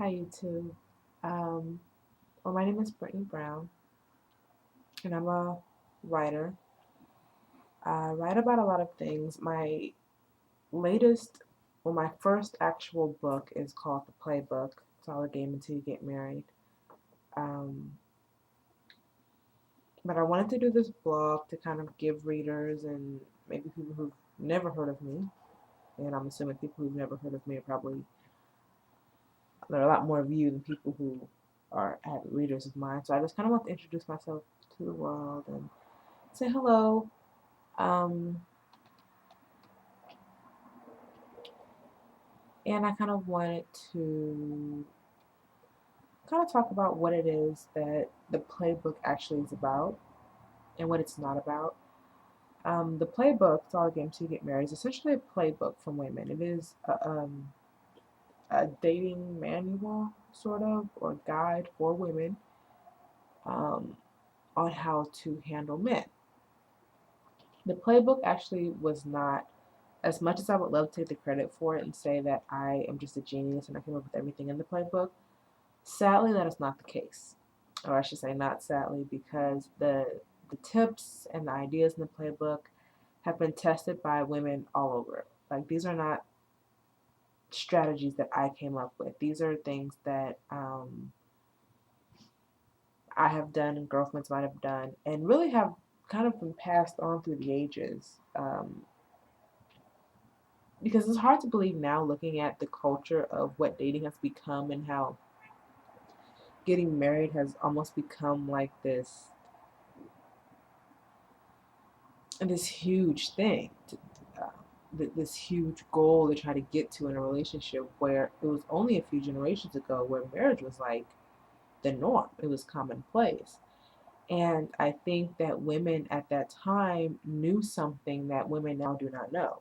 Hi, YouTube. Um, my name is Brittany Brown, and I'm a writer. I write about a lot of things. Latest, my first actual book is called The Playbook. It's all a game until you get married. Um, but I wanted to do this blog to kind of give readers and maybe people who've never heard of me, and I'm assuming people who've never heard of me are probably, there are a lot more of you than people who are avid readers of mine. So I just kind of want to introduce myself to the world and say hello. Um, and I kind of wanted to kind of talk about what it is that the playbook actually is about and what it's not about. The playbook, it's all a game to get married, is essentially a playbook from women. It is a dating manual, sort of, or guide for women um, on how to handle men. The playbook actually was not, as much as I would love to take the credit for it and say that I am just a genius and I came up with everything in the playbook, sadly, that is not the case. Or I should say, not sadly, because the tips and the ideas in the playbook have been tested by women all over. Like, these are not strategies that I came up with. These are things that I have done and girlfriends might have done, and really have kind of been passed on through the ages. Because it's hard to believe now, looking at the culture of what dating has become and how getting married has almost become like this huge thing, this huge goal to try to get to in a relationship, where it was only a few generations ago where marriage was like the norm, it was commonplace. And I think that women at that time knew something that women now do not know.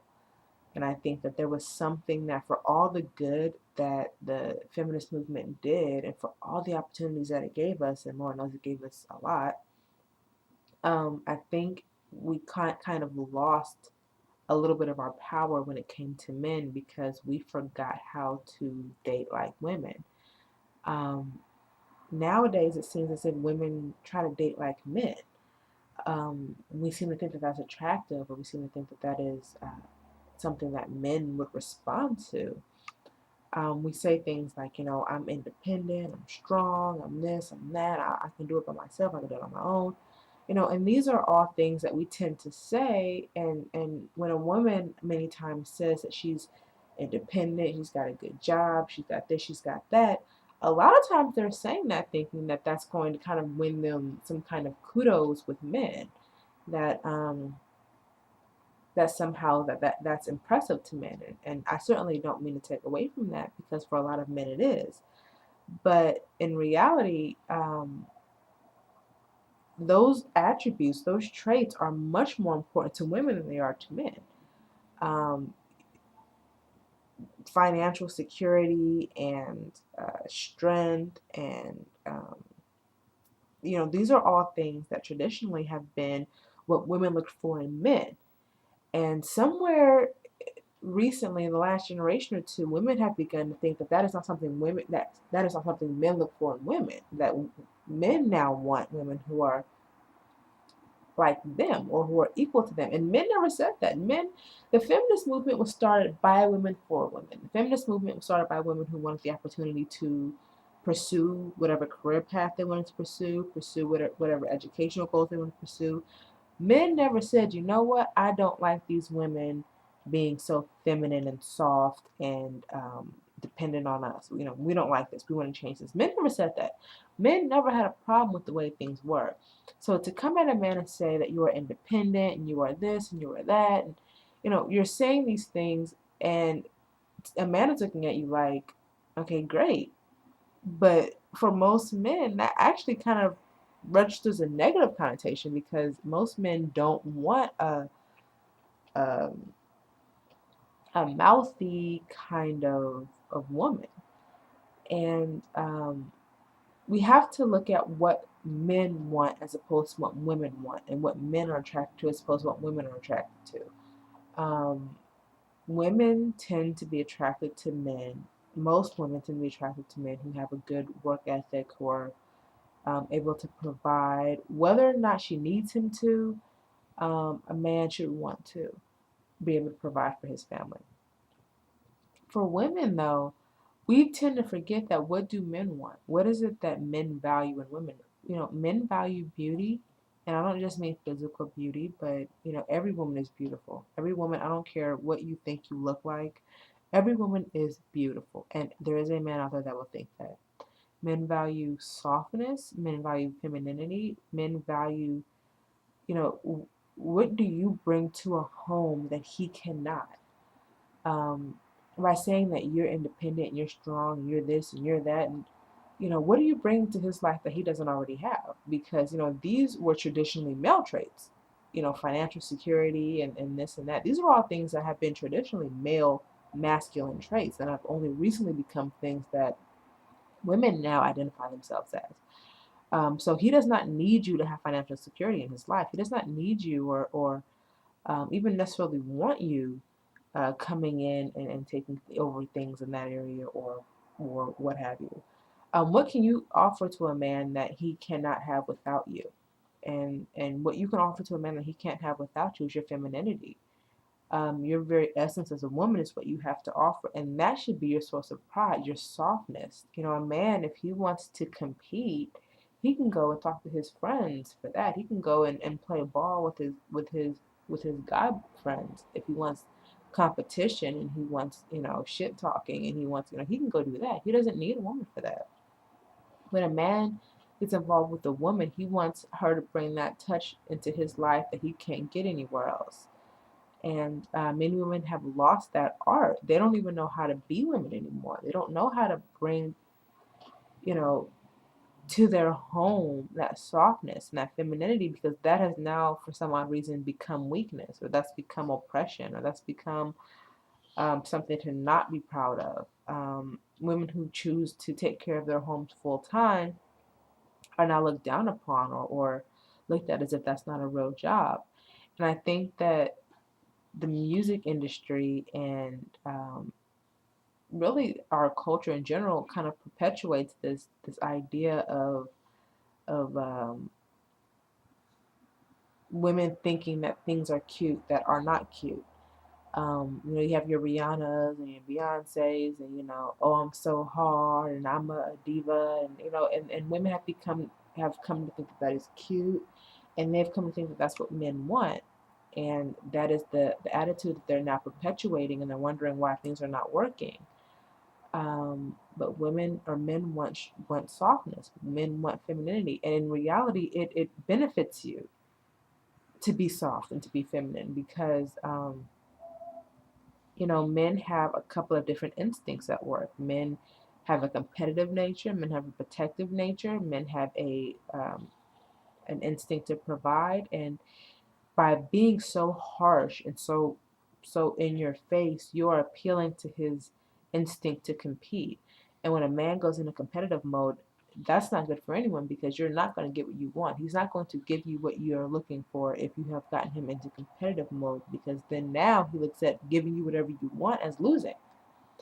And I think that there was something that, for all the good that the feminist movement did and for all the opportunities that it gave us, and Lord knows it gave us a lot, I think we kind of lost a little bit of our power when it came to men because we forgot how to date like women. Um, Nowadays, it seems as if women try to date like men. We seem to think that that's attractive, or we seem to think that that is something that men would respond to. We say things like, I'm independent, I'm strong, I'm this, I'm that, I can do it by myself, I can do it on my own. And these are all things that we tend to say, and when a woman many times says that she's independent, she's got a good job, she's got this, she's got that, a lot of times they're saying that thinking that that's going to kind of win them some kind of kudos with men, that that somehow that's impressive to men, and I certainly don't mean to take away from that, because for a lot of men it is, but in reality, those attributes, those traits are much more important to women than they are to men. um, Financial security and strength and these are all things that traditionally have been what women looked for in men. And somewhere recently, in the last generation or two, women have begun to think that that is not something that is not something men look for in women. That men now want women who are like them or who are equal to them. And men never said that. The feminist movement was started by women for women. The feminist movement was started by women who wanted the opportunity to pursue whatever career path they wanted to pursue whatever educational goals they wanted to pursue. Men never said, you know what, I don't like these women being so feminine and soft and dependent on us. We don't like this. We want to change this. Men never said that. Men never had a problem with the way things were. So to come at a man and say that you are independent and you are this and you are that, and you're saying these things, and a man is looking at you like, okay, great. But for most men, that actually kind of registers a negative connotation, because most men don't want um, a mouthy kind of woman. And we have to look at what men want as opposed to what women want, and what men are attracted to as opposed to what women are attracted to. Women tend to be attracted to men most women tend to be attracted to men who have a good work ethic, who are able to provide. Whether or not she needs him to, a man should want to be able to provide for his family. For women, though, we tend to forget that what do men want? What is it that men value in women? Men value beauty, and I don't just mean physical beauty, but every woman is beautiful. Every woman, I don't care what you think you look like, every woman is beautiful, and there is a man out there that will think that. Men value softness, men value femininity, men value, you know, what do you bring to a home that he cannot? um, by saying that you're independent, you're strong, you're this and you're that, and what do you bring to his life that he doesn't already have? Because these were traditionally male traits, financial security and this and that. These are all things that have been traditionally male masculine traits that have only recently become things that women now identify themselves as. So he does not need you to have financial security in his life. He does not need you or even necessarily want you coming in and taking over things in that area or what have you. What can you offer to a man that he cannot have without you? And what you can offer to a man that he can't have without you is your femininity. Your very essence as a woman is what you have to offer, and that should be your source of pride, your softness. A man, if he wants to compete, he can go and talk to his friends for that. He can go and play ball with his guy friends if he wants competition and he wants shit talking and he wants he can go do that. He doesn't need a woman for that. When a man gets involved with a woman, he wants her to bring that touch into his life that he can't get anywhere else. And many women have lost that art. They don't even know how to be women anymore. They don't know how to bring, you know, to their home that softness and that femininity, because that has now, for some odd reason, become weakness, or that's become oppression, or that's become something to not be proud of. Women who choose to take care of their homes full time are now looked down upon or looked at as if that's not a real job. And I think that the music industry and really our culture in general kind of perpetuates this idea of women thinking that things are cute that are not cute. You have your Rihannas and your Beyonces, and oh, I'm so hard, and I'm a diva, and and women have come to think that that is cute, and they've come to think that that's what men want, and that is the attitude that they're now perpetuating, and they're wondering why things are not working. But women or men want softness. Men want femininity, and in reality, it benefits you to be soft and to be feminine because men have a couple of different instincts at work. Men have a competitive nature. Men have a protective nature. Men have an instinct to provide, and by being so harsh and so in your face, you're appealing to his instinct to compete. And when a man goes into competitive mode, that's not good for anyone because you're not going to get what you want. He's not going to give you what you're looking for if you have gotten him into competitive mode, because then now he looks at giving you whatever you want as losing.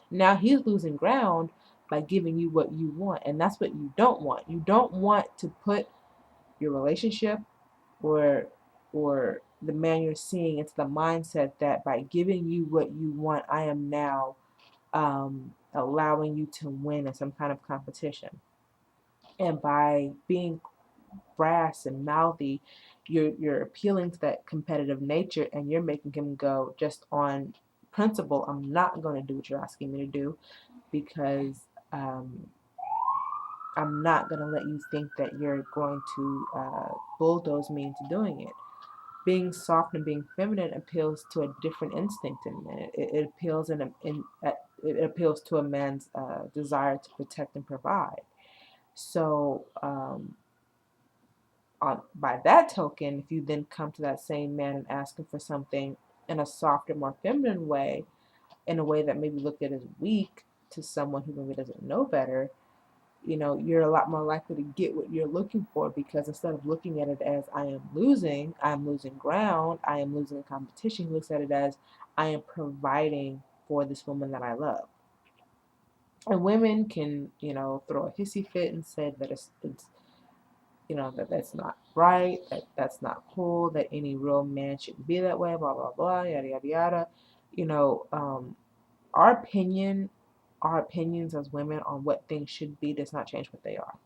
Now he's losing ground by giving you what you want, and that's what you don't want. You don't want to put your relationship or the man you're seeing into the mindset that by giving you what you want, I am now allowing you to win in some kind of competition. And by being brass and mouthy, you're appealing to that competitive nature, and you're making him go just on principle. I'm not going to do what you're asking me to do because I'm not going to let you think that you're going to bulldoze me into doing it. Being soft and being feminine appeals to a different instinct in men. It appeals it appeals to a man's desire to protect and provide. So, by that token, if you then come to that same man and ask him for something in a softer, more feminine way, in a way that maybe looked at as weak to someone who maybe doesn't know better, you're a lot more likely to get what you're looking for, because instead of looking at it as I'm losing ground, I am losing a competition, he looks at it as I am providing for this woman that I love. And women can, throw a hissy fit and say that it's that that's not right, that that's not cool, that any real man shouldn't be that way, blah, blah, blah, yada, yada, yada. You know, our opinion, our opinions as women on what things should be does not change what they are.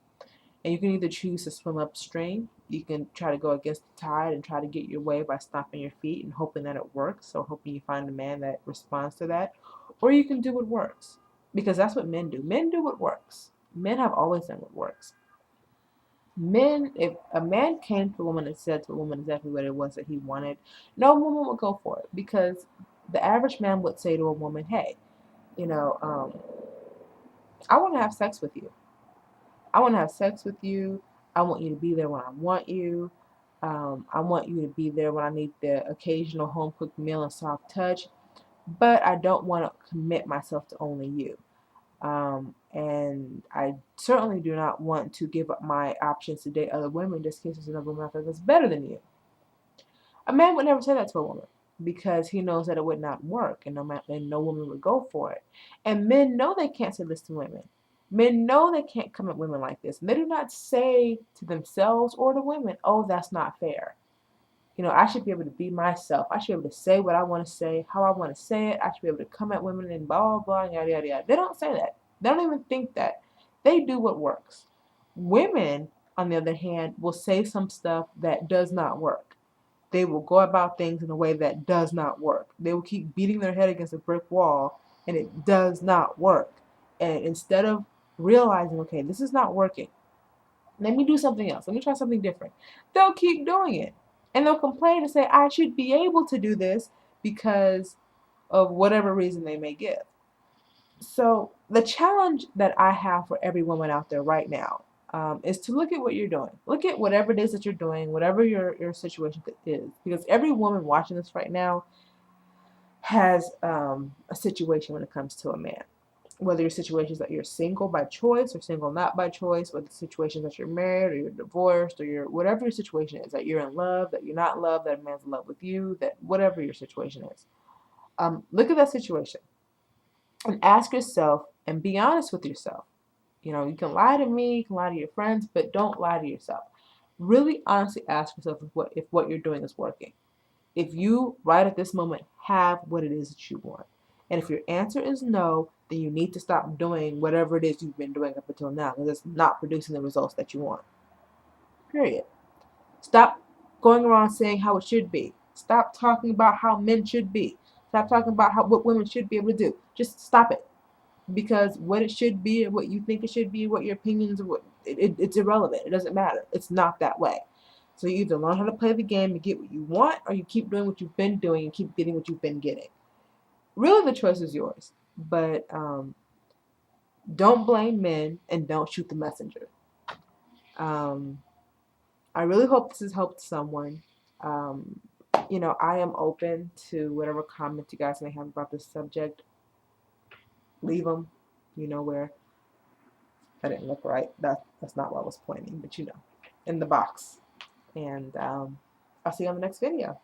And you can either choose to swim upstream, you can try to go against the tide and try to get your way by stomping your feet and hoping that it works, or hoping you find a man that responds to that, or you can do what works. Because that's what men do. Men do what works. Men have always done what works. Men, if a man came to a woman and said to a woman exactly what it was that he wanted, no woman would go for it, because the average man would say to a woman, hey, you know, um, I want to have sex with you. I want to have sex with you. I want you to be there when I want you. I want you to be there when I need the occasional home cooked meal and soft touch, but I don't want to commit myself to only you. And I certainly do not want to give up my options to date other women just in case there's another woman out there that's better than you. A man would never say that to a woman because he knows that it would not work, and no woman would go for it. And men know they can't say this to women. Men know they can't come at women like this. And they do not say to themselves or to women, oh, that's not fair. I should be able to be myself. I should be able to say what I want to say, how I want to say it. I should be able to come at women and blah, blah, blah, yada, yada, yada. They don't say that. They don't even think that. They do what works. Women, on the other hand, will say some stuff that does not work. They will go about things in a way that does not work. They will keep beating their head against a brick wall, and it does not work. And instead of realizing, okay, this is not working, let me do something else. Let me try something different. They'll keep doing it. And they'll complain and say, I should be able to do this because of whatever reason they may give. So, the challenge that I have for every woman out there right now is to look at what you're doing. Look at whatever it is that you're doing, whatever your situation is. Because every woman watching this right now has a situation when it comes to a man. Whether your situation is that you're single by choice or single not by choice, whether the situation that you're married or you're divorced or you're whatever your situation is, that you're in love, that you're not in love, that a man's in love with you, that whatever your situation is. Look at that situation and ask yourself and be honest with yourself. You can lie to me, you can lie to your friends, but don't lie to yourself. Really honestly ask yourself if what you're doing is working. If you, right at this moment, have what it is that you want. And if your answer is no, then you need to stop doing whatever it is you've been doing up until now, because it's not producing the results that you want. Period. Stop going around saying how it should be. Stop talking about how men should be. Stop talking about what women should be able to do. Just stop it. Because what it should be, what you think it should be, what your opinions, it's irrelevant. It doesn't matter. It's not that way. So you either learn how to play the game and get what you want, or you keep doing what you've been doing and keep getting what you've been getting. Really, the choice is yours. But don't blame men and don't shoot the messenger. Um, I really hope this has helped someone. Um, I am open to whatever comments you guys may have about this subject. Leave them, where that didn't look right. That's not what I was pointing, but in the box. And I'll see you on the next video.